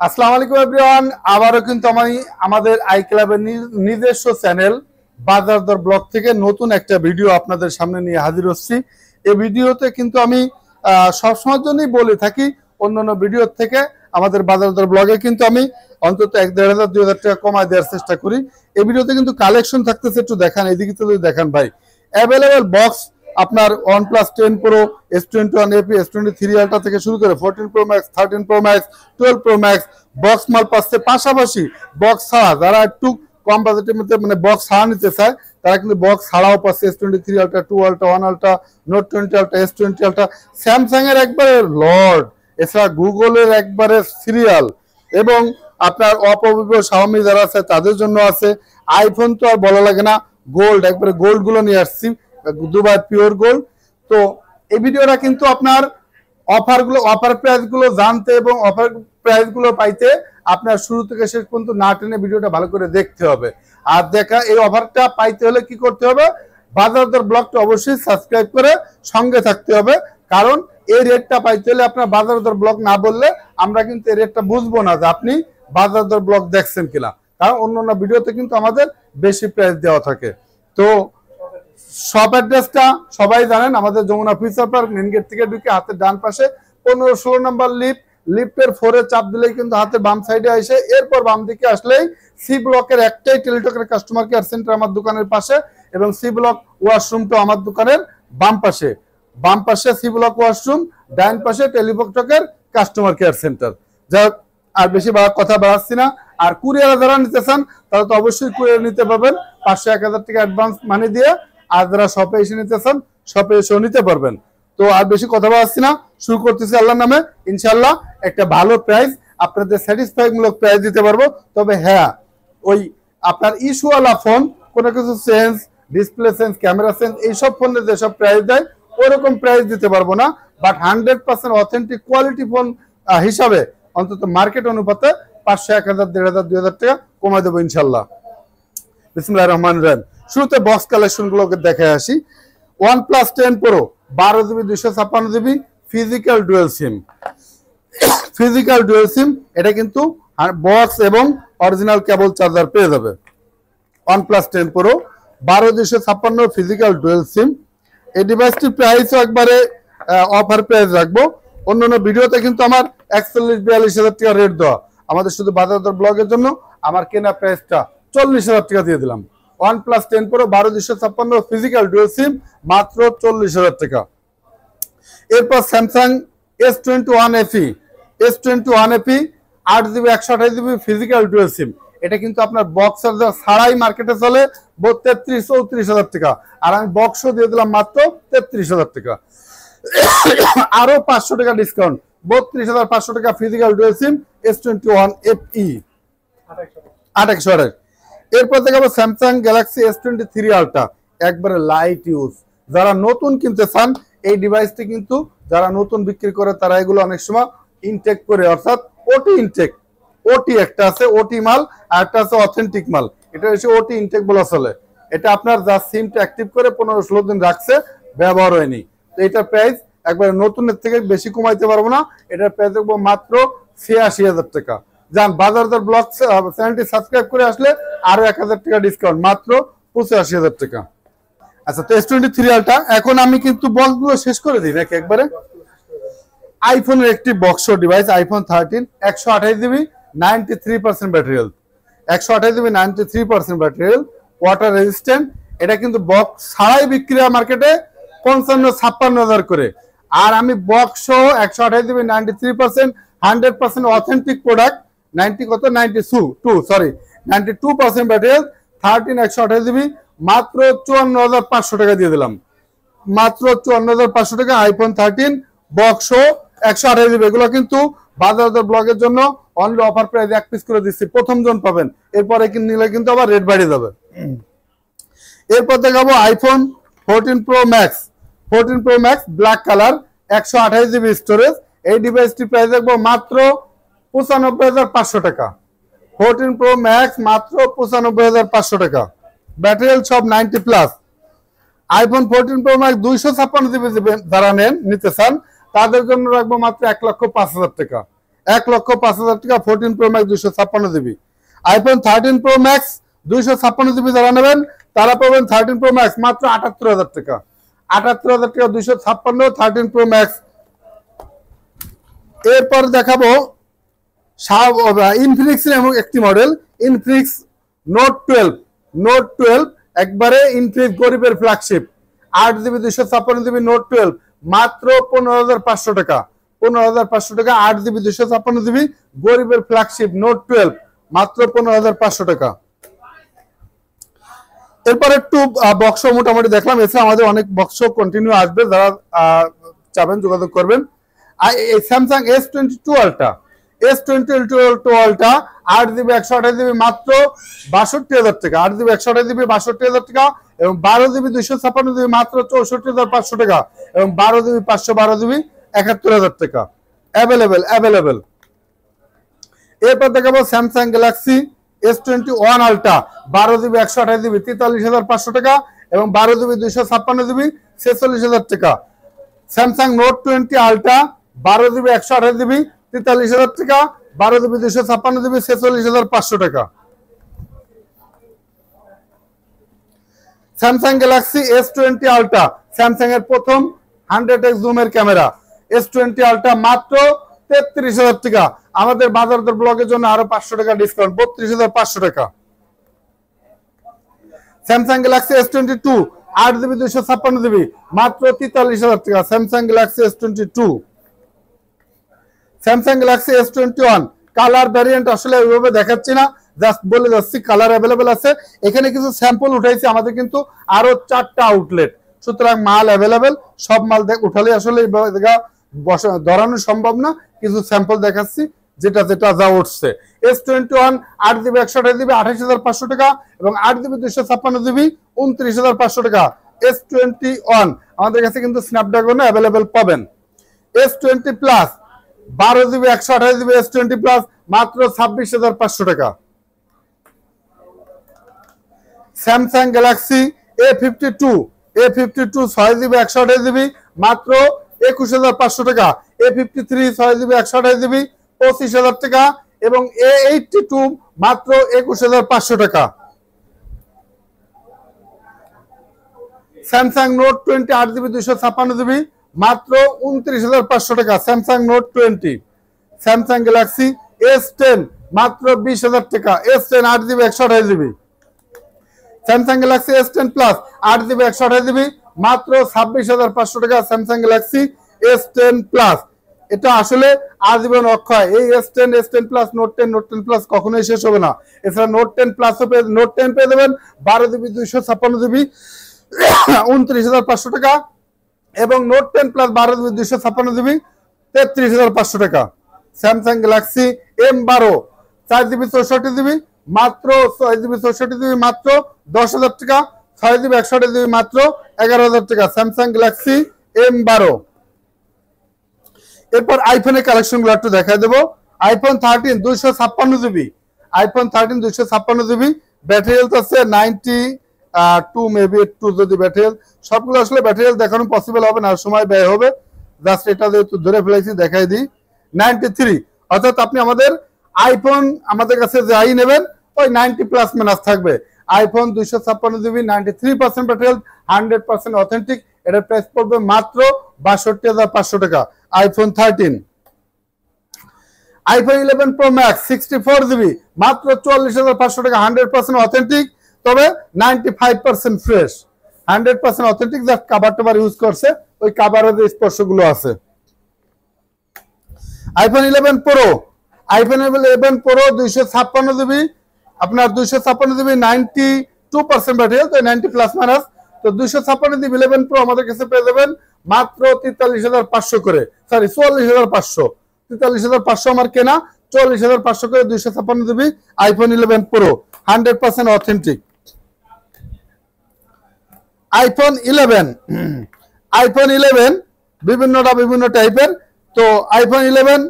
আসসালামু আলাইকুম এভরিওয়ান। আবারও কিন্তু আমি আমাদের আই ক্লাবের নিজস্ব চ্যানেল বাজার দর ব্লগ থেকে নতুন একটা ভিডিও আপনাদের সামনে নিয়ে হাজির হচ্ছি। এই ভিডিওতে কিন্তু আমি সবসময়ের জন্যই বলে থাকি, অন্যান্য ভিডিওর থেকে আমাদের বাজার দর ব্লগে কিন্তু আমি অন্তত 1-1,500-2,000 টাকা কমায় দেওয়ার চেষ্টা করি। এই ভিডিওতে কিন্তু কালেকশন থাকতেছে, একটু দেখান, এদিকে তো দেখান ভাই। অ্যাভেলেবেল বক্স আপনার OnePlus 10 Pro, S21 FE, S23 Ultra থেকে শুরু করে 14 Pro Max, 13 Pro Max, 12 Pro Max box মাল পাচ্ছে। পাশাপাশি বক্স ছাড়া যারা একটু কম বাজেটের মধ্যে মানে বক্স ছাড়া নিতে চায় তারা কিন্তু বক্স ছাড়াও পাচ্ছে। S23 Ultra, 2 Ultra, 1 Ultra, Note 20 Ultra, S20 Ultra, Samsung এর একবারে লর্ড, এছাড়া গুগলের একবারে সিরিয়াল, এবং আপনার অপো, ভিভো, শাওমি যারা আছে তাদের জন্য আছে। আইফোন তো আর বলা লাগে না, গোল্ড একবারে গোল্ড গুলো নিয়ে আসছি, দুবাই পিওর গোল্ড। তো এই ভিডিওটা কিন্তু আপনার অফার প্রাইস গুলো জানতে এবং অফার প্রাইস গুলো পাইতে আপনার শুরু থেকে শেষ পর্যন্ত না টেনে ভিডিওটা ভালো করে দেখতে হবে। আর এই অফারটা পাইতে হলে কি করতে হবে, বাজার দর ব্লগটা অবশ্যই সাবস্ক্রাইব করে সঙ্গে থাকতে হবে। কারণ এই রেটটা পাইতে হলে আপনার বাজার দর ব্লগ না বললে আমরা কিন্তু এই রেটটা বুঝবো না যে আপনি বাজার দর ব্লগ দেখছেন কিনা, কারণ অন্যান্য ভিডিওতে কিন্তু আমাদের বেশি প্রাইস দেওয়া থাকে। তো শপ অ্যাড্রেসটা সবাই জানেন, আমাদের Jamuna Future Park main gate থেকে ঢুকে হাতের ডান পাশে 15-16 নম্বর লিফটের 4 এ চাপ দিলেই কিন্তু হাতের বাম সাইডে আসে। এরপর বাম দিকে আসলেই সি ব্লকের একটাই টেলিটকের কাস্টমার কেয়ার সেন্টার আমার দোকানের পাশে, এবং সি ব্লক ওয়াশরুমটা আমার দোকানের বাম পাশে সি ব্লক ওয়াশরুম, ডাইন পাশে টেলিটকের কাস্টমার কেয়ার সেন্টার। যা আর বেশি কথা বাড়াচ্ছি না। আর কুরিয়ার যারা নিতে চান তারা তো অবশ্যই কুরিয়ার নিতে পারবেন 500-1000 টাকা অ্যাডভান্স মানি দিয়ে। আর যারা শপে এসে নিতে চান শপে এসেও নিতে পারবেন। তো আর বেশি কথা বলছি না, শুরু করতেছি আল্লাহর নামে। ইনশাল্লাহ একটা ভালো প্রাইস আপনাদের স্যাটিসফাই মূলক প্রাইস দিতে পারবো। তবে হ্যাঁ, ওই আপনার ইস্যুওয়ালা ফোন, কোনো কিছু change, display change, camera change, এইসব ফোনের যেসব প্রাইস দেয় ওরকম প্রাইস দিতে পারবো না। বাট 100% অথেন্টিক কোয়ালিটি ফোন হিসাবে অন্তত মার্কেট অনুপাতে 500, 1000, 1500, 2000 টাকা কমাই দেবো ইনশাল্লাহ। বিসমিল্লাহির রহমানির রহিম। শুরুতে বক্স কালেকশন গুলোকে দেখে আসি। OnePlus 10 Pro 12 GB 256 GB physical dual sim, এটা কিন্তু বক্স এবং অরিজিনাল কেবল চার্জার পেয়ে যাবে। OnePlus 10 Pro 12 256 ফিজিক্যাল ডুয়াল সিম। এই ডিভাইসটির প্রাইসও একবারে অফার প্রাইস রাখবো। অন্যান্য ভিডিওতে কিন্তু আমার 41-42 হাজার টাকা রেট দেওয়া, আমাদের শুধু বাজার দর ব্লগের জন্য আমার কেনা প্রাইসটা 40 হাজার টাকা দিয়ে দিলাম। OnePlus 10 Pro 12 256 physical dual sim মাত্র 40 হাজার টাকা। এরপর Samsung S21 FE 8 GB 128 GB physical dual sim, এটা কিন্তু আপনার বক্স চার্জার ছাড়াই মার্কেটে চলে 33-34 হাজার টাকা, আর আমি বক্সও দিয়ে দিলাম মাত্র 33 হাজার টাকা। আরো 500 টাকা ডিসকাউন্ট, 32,500 টাকা ফিজিক্যাল ডুয়াল সিম S21 FE 2828। এরপর দেখাবো স্যামসাং গ্যালাক্সি S23 আলট্রা, একবারে লাইট ইউজ। যারা নতুন কিনতে চান এই ডিভাইসটি কিন্তু যারা নতুন বিক্রি করে তারা এগুলো অনেক সময় ইনটেক করে, অর্থাৎ ওটি ইনটেক, ওটি একটা আছে ওটি মাল আর একটা আছে অথেন্টিক মাল। এটা হচ্ছে ওটি ইনটেক বলা চলে। এটা আপনার যা সিমটা অ্যাক্টিভ করে 15-16 দিন রাখছে, ব্যবহার হয়নি। তো এটার প্রাইস একবারে নতুনের থেকে বেশি কমাইতে পারবো না, এটার প্রাইস দেখবো মাত্র 86 হাজার টাকা। যান বাজার দর ব্লগ চ্যানেলটি সাবস্ক্রাইব করে আসলে আরো 1000 টাকা ডিসকাউন্ট, মাত্র 85 হাজার টাকা। আচ্ছা, তো S23 আলট্রা এখন আমি কিন্তু বক্সগুলো শেষ করে দিই নাকি একবারে। আইফোনের একটি box device, iPhone 13 128 GB 93% battery health, 128 GB 93% battery health, water resistant. এটা কিন্তু বক্স ছাড়াই বিক্রি হয় মার্কেটে 55-56 হাজার করে, আর আমি box 128 GB 93% 100% authentic product 92% battery health 13 128 GB মাত্র 54,500 টাকা দিয়ে দিলাম, মাত্র 54,500 টাকা। আইফোন 13 বক্স 128 GB, এগুলো কিন্তু বাজার দর ব্লগের জন্য অনলি অফার প্রাইস এক পিস করে দিচ্ছি, প্রথম জন পাবেন, এরপরে নিলে কিন্তু আবার রেট বাড়িয়ে যাবে। এরপর দেখাবো iPhone 14 Pro Max black colour 128 GB storage. এই ডিভাইসটি প্রাইস দেখবো মাত্র 95,500 টাকা। 14 Pro Max মাত্র 95,500 টাকা, ব্যাটারি হেলথ সব 90+। আইফোন 14 Pro Max 256 GB যারা নিতে চান তাদের জন্য রাখবো মাত্র 1,05,000 টাকা। 1,05,000 টাকা 14 pro max 256 GB. IPhone 13 pro max 256 GB যারা নেবেন তারা পাবেন 13 প্রো ম্যাক্স মাত্র 78,000 টাকা। 78,000 টাকা 256 13 প্রো ম্যাক্স। এরপর দেখাবো ইনফিনিক্সের এমন একটি মডেল ইনফিনিক্স নোট 12 একবারে ইনফিনিক্স গরিবের ফ্ল্যাগশিপ 8GB 256GB নোট 12 মাত্র 15,500 টাকা। 15,500 টাকা 8GB 256GB গরিবের ফ্ল্যাগশিপ নোট 12 মাত্র 15,500 টাকা। এরপর একটু বক্স মোটামুটি দেখলাম, এছাড়া আমাদের অনেক বক্স কন্টিনিউ আসবে, যারা চাবেন যোগাযোগ করবেন। Samsung S22 ultra 8GB 128GB মাত্র 62,000 টাকা। 8GB 128GB 62,000 টাকা এবং 12GB 256GB মাত্র 64,500 টাকা এবং 12GB 512GB 71,000 টাকা অ্যাভেলেবেল। এরপর দেখাবো Samsung Galaxy S21 ultra 12GB 128GB 43,500 টাকা এবং 12GB 256GB 46,000 টাকা। Samsung note 20 ultra 12GB 128GB 43,000 টাকা 12GB 256GB 46,500 টাকা। Samsung Galaxy S20 ultra Samsung এর প্রথম 100x জুমের ক্যামেরা S20 আলট্রা মাত্র 33,000 টাকা। আমাদের বাজার দর ব্লগের জন্য আরো 500 টাকা ডিসকাউন্ট 32,500 টাকা। Samsung Galaxy S22 8GB 256GB মাত্র 43,000 টাকা। Samsung Galaxy S22। Samsung Galaxy S21 colour variant আসলে ওইভাবে দেখাচ্ছি না, জাস্ট বলে যাচ্ছি কালার অ্যাভেলেবেল আছে। এখানে কিছু স্যাম্পল উঠাইছি, আমাদের কিন্তু আরো 4টা আউটলেট, সুতরাং মাল অ্যাভেলেবেল। সব মাল উঠালে আসলে ধরানো সম্ভব না, কিছু স্যাম্পল দেখাচ্ছি যেটা যা উঠছে। S21 8GB 128GB 28,500 টাকা এবং 8GB 256GB 29,500 টাকা। S21 আমাদের কাছে কিন্তু স্ন্যাপড্রাগন অ্যাভেলেবেল পাবেন। S20 plus 12GB 128GB S20 plus মাত্র 26,500 টাকা। Samsung Galaxy A52 6GB 128GB মাত্র 21,500 টাকা। A53 6GB 128GB 25,000 টাকা এবং A82 মাত্র 21,500 টাকা। স্যামসাং নোট 20 8GB 256GB মাত্র 29,500 টাকা। Samsung note 20। Samsung Galaxy S10 মাত্র 20,000 টাকা। S10 8GB 128GB। Samsung Galaxy S10 plus 8GB 128GB মাত্র 26,500 টাকা। স্যামসাং গ্যালাক্সি S10 প্লাস এটা আসলে আজীবন অক্ষয়। এই S10 প্লাস নোট 10 প্লাস কখনোই শেষ হবে না। এছাড়া নোট 10 প্লাস নোট 10 পেয়ে দেবেন 12GB 256GB 29,500 টাকা এবং নোট 10 প্লাস 12GB 256GB 33,500 টাকা। Samsung Galaxy M12 4GB 64GB মাত্র 6GB 64GB মাত্র 10,000 টাকা। 6GB 128GB মাত্র 11,000 টাকা। Samsung Galaxy M12। এরপর আইফোনের কালেকশনগুলো একটু দেখায় দেবো। IPhone 13 256GB iPhone 13 256GB battery health আছে 92 মেবি একটু যদি ব্যাটারি হেলথ, সবগুলো আসলে ব্যাটারি হেলথ দেখানো পসিবল হবে না, সময় ব্যয় হবে, জাস্ট এটা যেহেতু ধরে ফেলেছি দেখাই দিই। 93 অর্থাৎ আপনি আমাদের আইফোন আমাদের কাছে যাই নেবেন ওই 90 প্লাস মাইনাস থাকবে। IPhone 256GB 93% battery health 100% authentic, এটার প্রাইস পড়বে মাত্র 62,500 টাকা। IPhone 13। IPhone 11 pro max 64GB মাত্র 44,500 টাকা। 100% অথেন্টিক, তবে 95% ফ্রেশ। 100% অথেন্টিক, জাস্ট কভার টভার ইউজ করছে, ওই কভারের যে স্পর্শগুলো আছে। আইফোন 11 প্রো 256GB আপনার 256GB 92% ব্যাটারি, তো 90 প্লাস মাইনাস। তো 256GB 11 প্রো আমাদের কাছে পেয়ে যাবেন মাত্র 43,500 করে, সরি 44,500। 43,500 আমার কেনা, 44,500 করে 256GB iPhone 11 pro 100% authentic. IPhone 11 বিভিন্ন টাইপের। তো আইফোন 11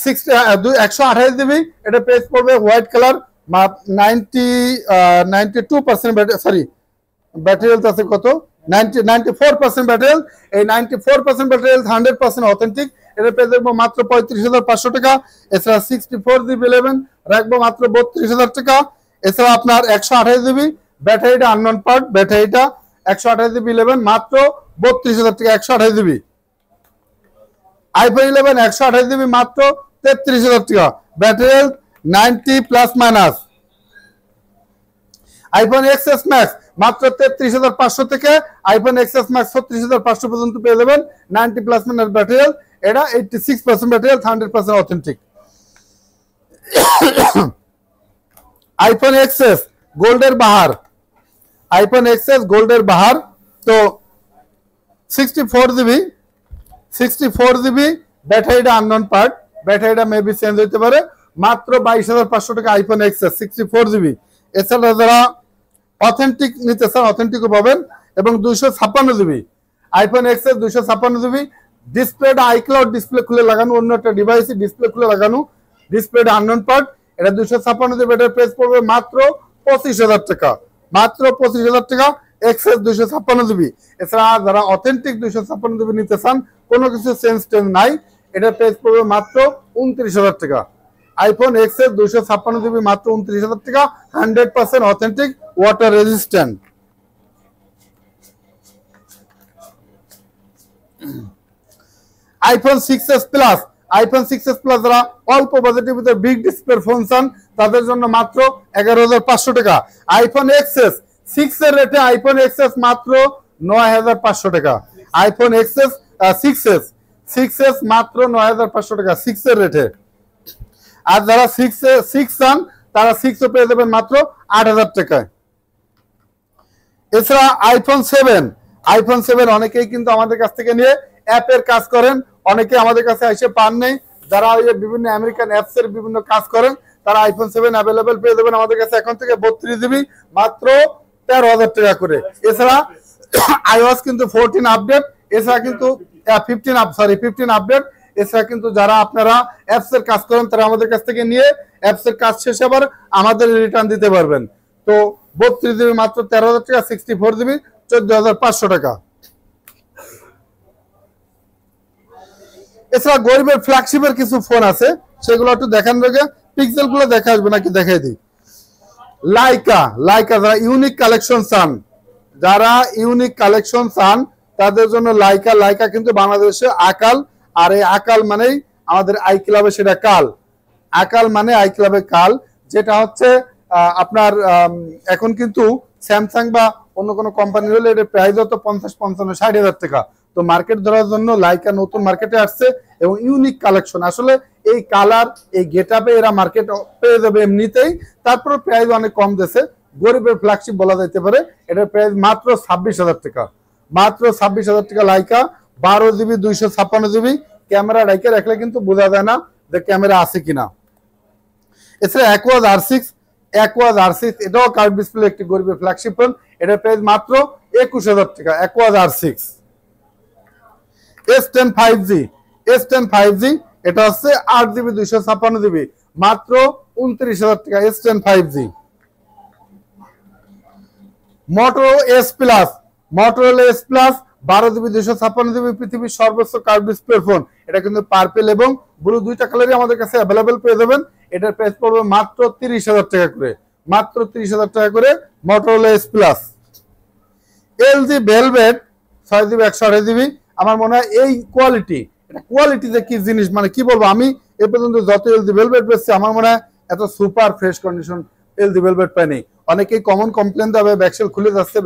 128GB এটা প্রাইস পড়বে white colour 92% battery, sorry battery health আছে কত 94% ব্যাটারি হেলথ। এই 94% ব্যাটারি হেলথ 100% অথেন্টিক, এটা পেয়ে দেখবো মাত্র 35,500 টাকা। এছাড়া 64GB 11 রাখবো মাত্র 32,000 টাকা। এছাড়া আপনার 128GB ব্যাটারিটা আননন পার্ট, ব্যাটারিটা 128GB 11 মাত্র 32,000 টাকা। 128GB আইফোন 11 128GB মাত্র 33,000 টাকা। Battery 90 plus minus. IPhone XS max মাত্র 33,500 থেকে আইফোন এক্সএস ম্যাক্স 36,500 পর্যন্ত পেয়ে যাবেন। 90 প্লাস মাইনাস ব্যাটারি, এটা 86% ব্যাটারি, 100% অথেন্টিক। আইফোন এক্সএস গোল্ডের বাহার, আইফোন এক্সএস গোল্ডের বাহার তো 64GB ব্যাটারিটা আননন পার্ট, ব্যাটারিটা মেবি চেঞ্জ হইতে পারে, মাত্র 22,500 টাকা আইফোন এক্সএস 64GB। এছাড়া যারা অথেন্টিক নিতে চান অথেন্টিকও পাবেন। এবং 256GB আইফোন এক্সএস 256GB ডিসপ্লেটা আইক্লাউড ডিসপ্লে খুলে লাগানো, অন্য একটা ডিভাইসে ডিসপ্লে খুলে লাগানো, ডিসপ্লেটা আননন পার্ট। এটা 256GB এটার প্রাইস পড়বে মাত্র 25,000 টাকা, মাত্র 25,000 টাকা এক্সএস 256GB। এছাড়া যারা অথেন্টিক 256GB নিতে চান, কোনো কিছু চেঞ্জ নাই, এটার প্রাইস পড়বে মাত্র 29,000 টাকা। আইফোন এক্সএস 256GB মাত্র 29,000 টাকা, 100% authentic, water resistant. IPhone 6s plus, iPhone 6s plus যারা অল্প বাজেটের ভিতরে বিগ ডিসপ্লে ফোন চান তাদের জন্য মাত্র 11,500 টাকা। আইফোন এক্সএস 6 এর রেটে আইফোন এক্সএস মাত্র 9,500 টাকা। আইফোন এক্সএস 6s মাত্র 9,500 টাকা 6 এর রেটে। আর যারা 6 চান তারা 6ও পেয়ে যাবেন মাত্র 8,000 টাকায়। এছাড়া আইফোন 7 অনেকেই কিন্তু আমাদের কাছ থেকে নিয়ে অ্যাপের কাজ করেন, অনেকে আমাদের কাছে এসে পান নেই, যারা ওই বিভিন্ন আমেরিকান অ্যাপস এর বিভিন্ন কাজ করেন তারা আইফোন 7 অ্যাভেলেবেল পেয়ে যাবেন আমাদের কাছে এখন থেকে 32GB মাত্র 13,000 টাকা করে। এছাড়া iOS কিন্তু 14 আপডেট, এছাড়া কিন্তু 15 আপডেট। এছাড়া কিন্তু যারা আপনারা অ্যাপস এর কাজ করেন তারা আমাদের কাছ থেকে নিয়ে অ্যাপস এর কাজ শেষে আবার আমাদের রিটার্ন দিতে পারবেন। তো 32GB মাত্র 13,000 টাকা, 64GB 14,500 টাকা। এছাড়া গরিবের ফ্ল্যাগশিপের কিছু ফোন আছে, সেগুলো একটু দেখান রোগে, পিক্সেল গুলো দেখা আসবে নাকি দেখাই দিই। লাইকা যারা ইউনিক কালেকশন চান, যারা ইউনিক কালেকশন চান তাদের জন্য লাইকা কিন্তু বাংলাদেশে আকাল, আর এই আকাল মানেই আমাদের আই ক্লাবে সেটা কাল, আকাল মানে আই ক্লাবে কাল, যেটা হচ্ছে আপনার এখন কিন্তু স্যামসাং বা অন্য কোনো কোম্পানি হলে এর প্রাইস হতো 50, 55, 60,000 টাকা। তো মার্কেট ধরার জন্য লাইকা নতুন মার্কেটে আসছে এবং ইউনিক কালেকশন, আসলে এই কালার এই গেটআপে এরা মার্কেট পেয়ে যাবে এমনিতেই, তারপর প্রাইস অনেক কম দিয়েছে, গরিবের ফ্ল্যাগশিপ বলা যেতে পারে। এটার প্রাইস মাত্র 26,000 টাকা, মাত্র 26,000 টাকা লাইকা। 12GB 256GB ক্যামেরা রাইকে রাখলে কিন্তু বোঝা যায় না যে ক্যামেরা আছে কিনা। এছাড়া অ্যাকোয়াজ R6 এটাও কার্ভ ডিসপ্লে একটি গরিবের ফ্ল্যাগশিপ ফোন, এটার প্রাইস মাত্র 21,000 টাকা। অ্যাকোয়াজ R6 S10 5G এটা হচ্ছে 8GB 256GB মাত্র 29,000 টাকা। S10 5G। Motorola S Plus 12GB 256GB পৃথিবীর সর্বোচ্চ কার্ভ ডিসপ্লে ফোন। এটা কিন্তু পার্পল এবং ব্লু দুইটা কালারই আমাদের কাছে অ্যাভেলেবেল পেয়ে যাবেন। এটার প্রাইস পড়বে মাত্র 30,000 টাকা করে, মাত্র 30,000 টাকা করে Motorola S Plus। LG Velvet 6GB 128GB, আমার মনে হয় এই কোয়ালিটি, এটা কোয়ালিটিতে কি জিনিস মানে কি বলবো, আমি এ পর্যন্ত যত LG Velvet পেয়েছি আমার মনে হয় এত super fresh condition LG Velvet পাইনি। অনেকেই কমন কমপ্লেন দেবে ব্যাকসেল খুলে যাচ্ছে,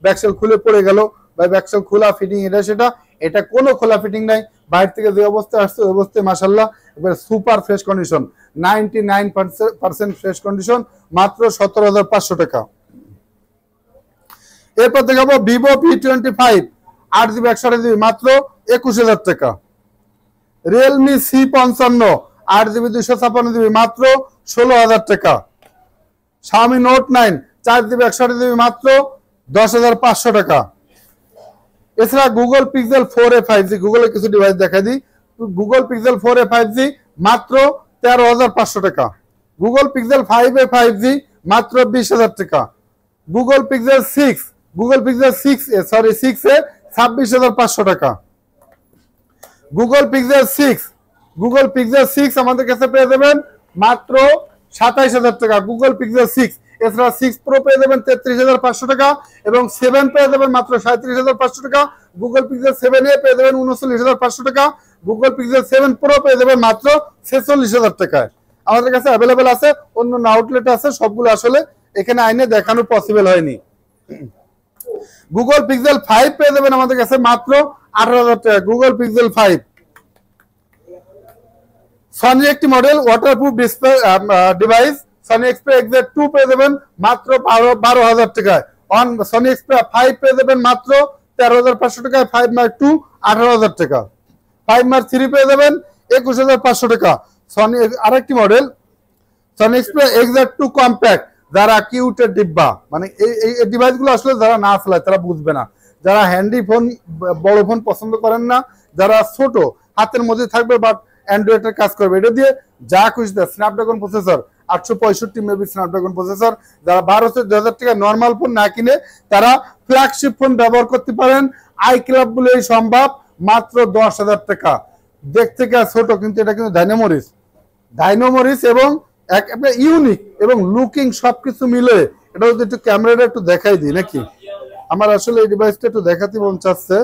ব্যাকসেল খুলে পড়ে গেল, ভাই ব্যাকসেল খোলা ফিটিং এটা সেটা, এটা কোনো খোলা ফিটিং নাই, বাইরে থেকে যে অবস্থায় আসছে ওই অবস্থায় মাশাআল্লাহ এবারে super fresh condition, 99% fresh condition, মাত্র 17,500 টাকা। এরপর দেখাবো Vivo V25 8GB 128GB মাত্র 21,000 টাকা। Realme C55 8GB 256GB মাত্র 16,000 টাকা। Xiaomi Note 9 4GB 128GB মাত্র 10,500 টাকা। এছাড়া Google Pixel 4a 5G, গুগলের কিছু ডিভাইস দেখা দিই। Google Pixel 4a 5G মাত্র 13,500 টাকা। Google Pixel 5a 5G মাত্র 20,000 টাকা। Google Pixel 6a 26,500 টাকা। গুগল পিক্সেল 6, গুগল পিক্সেল 6 আমাদের কাছে পেয়ে যাবেন মাত্র 27,000 টাকা গুগল পিক্সেল 6। এছাড়া 6 প্রো পেয়ে যাবেন 33,500 টাকা এবং 7 পেয়ে যাবেন মাত্র 37,500 টাকা। গুগল পিক্সেল 7a পেয়ে যাবেন 39,500 টাকা। গুগল পিক্সেল 7 প্রো পেয়ে যাবেন মাত্র 46,000 টাকায়। আমাদের কাছে অ্যাভেলেবেল আছে, অন্য আউটলেট আছে, সবগুলো আসলে এখানে আইনে দেখানো পসিবল হয়নি। গুগল পিক্সেল 5 পেয়ে যাবেন আমাদের কাছে মাত্র 18,000 টাকা গুগল পিক্সেল 5। সনির একটি model waterproof display device Sony Xperia X 2 পেয়ে যাবেন মাত্র 12,000 টাকায়। অন সনি এক্সপ্রে 5 পেয়ে যাবেন মাত্র 13,500 টাকায়। 5 মার্ক 2 18,000 টাকা। 5 মার্ক 3 পেয়ে যাবেন 21,500 টাকা। সনি আরেকটি model Sony Xperia X 2 compact, যারা কিউটের ডিব্বা, মানে এই ডিভাইসগুলো আসলে যারা না চালায় তারা বুঝবে না। যারা হ্যান্ডি ফোন, বড় ফোন পছন্দ করেন না, যারা ছোট হাতের মধ্যে থাকবে বাট অ্যান্ড্রয়েডের কাজ করবে, এটা দিয়ে যা খুশি Snapdragon processor 865 maybe Snapdragon processor, যারা 12,000 টাকা নর্মাল ফোন না কিনে তারা ফ্ল্যাগশিপ ফোন ব্যবহার করতে পারেন। আই ক্লাব বলেই সম্ভব, মাত্র 10,000 টাকা। দেখতে ছোট কিন্তু এটা কিন্তু ডাইনোমরিস এবং একটা ইউনিক এবং লুকিং সবকিছু মিলে এটা যদি একটু ক্যামেরাটা একটু দেখাই দিই নাকি, আমার আসলে এই ডিভাইসটা একটু দেখাতে মন চাচ্ছে।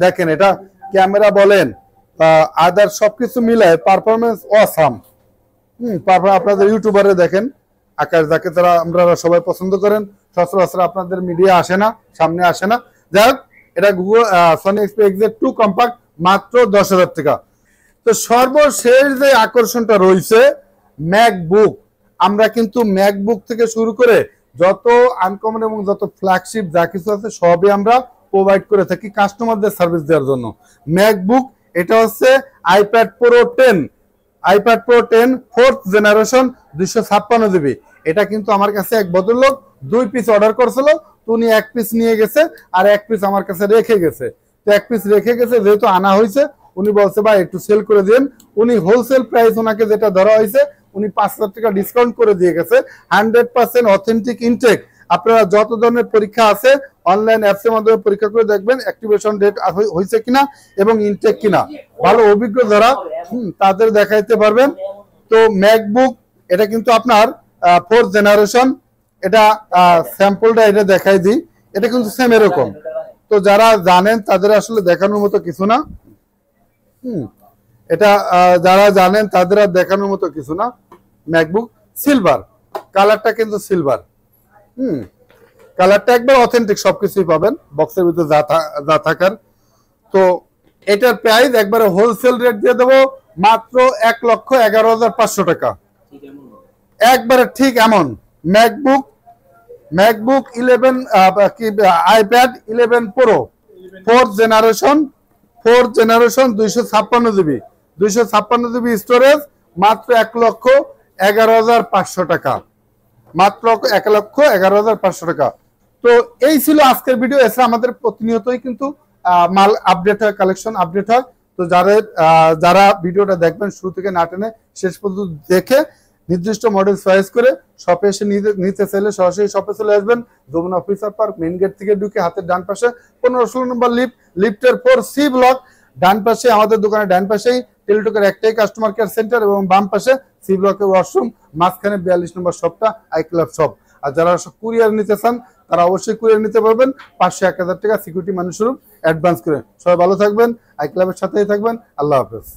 দেখেন এটা ক্যামেরা বলেন আদার সবকিছু মিলায় পারফরমেন্স অসাম। আপনাদের ইউটিউবারে দেখেন আকাশ, যাকে তারা আমরা সবাই পছন্দ করেন, সচরাচর আপনাদের মিডিয়া আসে না, সামনে আসে না। যাই হোক, এটা Google Sony Xperia X 2 compact মাত্র 10,000 টাকা। তো সর্বশেষ যে আকর্ষণটা রয়েছে ম্যাকবুক। আমরা কিন্তু ম্যাকবুক থেকে শুরু করে যত আনকমন এবং যত ফ্ল্যাগশিপ যা কিছু আছে সবই আমরা প্রোভাইড করে থাকি কাস্টমারদের সার্ভিস দেওয়ার জন্য। ম্যাকবুক এটা হচ্ছে iPad pro 10, iPad pro 10 4th generation 256 GB. এটা কিন্তু আমার কাছে এক ভদ্রলোক 2 পিস অর্ডার করছিল, তো উনি 1 পিস নিয়ে গেছে আর 1 পিস আমার কাছে রেখে গেছে। তো 1 পিস রেখে গেছে, যেহেতু আনা হয়েছে উনি বলছে ভাই একটু সেল করে দিন। উনি হোলসেল প্রাইস ওনাকে যেটা ধরা হয়েছে উনি 5,000 টাকা ডিসকাউন্ট করে দিয়ে গেছে। 100% অথেন্টিক ইনটেক। আপনারা যত ধরনের পরীক্ষা আছে অনলাইন অ্যাপসের মাধ্যমে পরীক্ষা করে দেখবেন অ্যাক্টিভেশন ডেট হয়েছে কিনা এবং ইনটেক কিনা। ভালো অভিজ্ঞ যারা তাদের দেখাইতে পারবেন। তো ম্যাকবুক এটা কিন্তু আপনার 4th জেনারেশন। এটা স্যাম্পলটা এটা দেখাই দিই, এটা কিন্তু সেম এরকম। তো যারা জানেন তাদের আসলে দেখানোর মতো কিছু না। এটা যারা জানেন তাদের আর দেখানোর মতো কিছু না। ম্যাকবুক সিলভার কালারটা কিন্তু সিলভার, কালারটা একবার অথেন্টিক, সবকিছুই পাবেন বক্সের ভিতরে যা থাকার। তো এটার প্রাইস একবারে হোলসেল রেট দিয়ে দেবো মাত্র 1,11,500 টাকা। একবারে ঠিক এমন MacBook 11 iPad 11 pro 4th generation 256 GB 256 GB storage মাত্র 1,11,500 টাকা, মাত্র 1,11,500 টাকা। তো এই ছিল আজকের ভিডিও। এছাড়া আমাদের প্রতিনিয়তই কিন্তু মাল আপডেট হয়, কালেকশন আপডেট হয়। তো যারা ভিডিওটা দেখবেন শুরু থেকে না টেনে শেষ পর্যন্ত দেখে নির্দিষ্ট মডেল চয়েস করে শপে এসে নিতে চাইলে সরাসরি শপে চলে আসবেন। Jamuna officer park main gate থেকে ঢুকে হাতের ডান পাশে 15-16 নম্বর লিফটের 4C ব্লক, ডান পাশে আমাদের দোকানের ডান পাশেই টেলিটকের একটাই কাস্টমার কেয়ার সেন্টার এবং বাম পাশে সি ব্লকের ওয়াশরুম, মাঝখানে 42 নম্বর শপটা আই ক্লাব শপ। আর যারা কুরিয়ার নিতে চান তারা অবশ্যই কুরিয়ার নিতে পারবেন 500-1,000 টাকা সিকিউরিটি মানি স্বরূপ অ্যাডভান্স করে। সবাই ভালো থাকবেন, আই ক্লাবের সাথেই থাকবেন। আল্লাহ হাফেজ।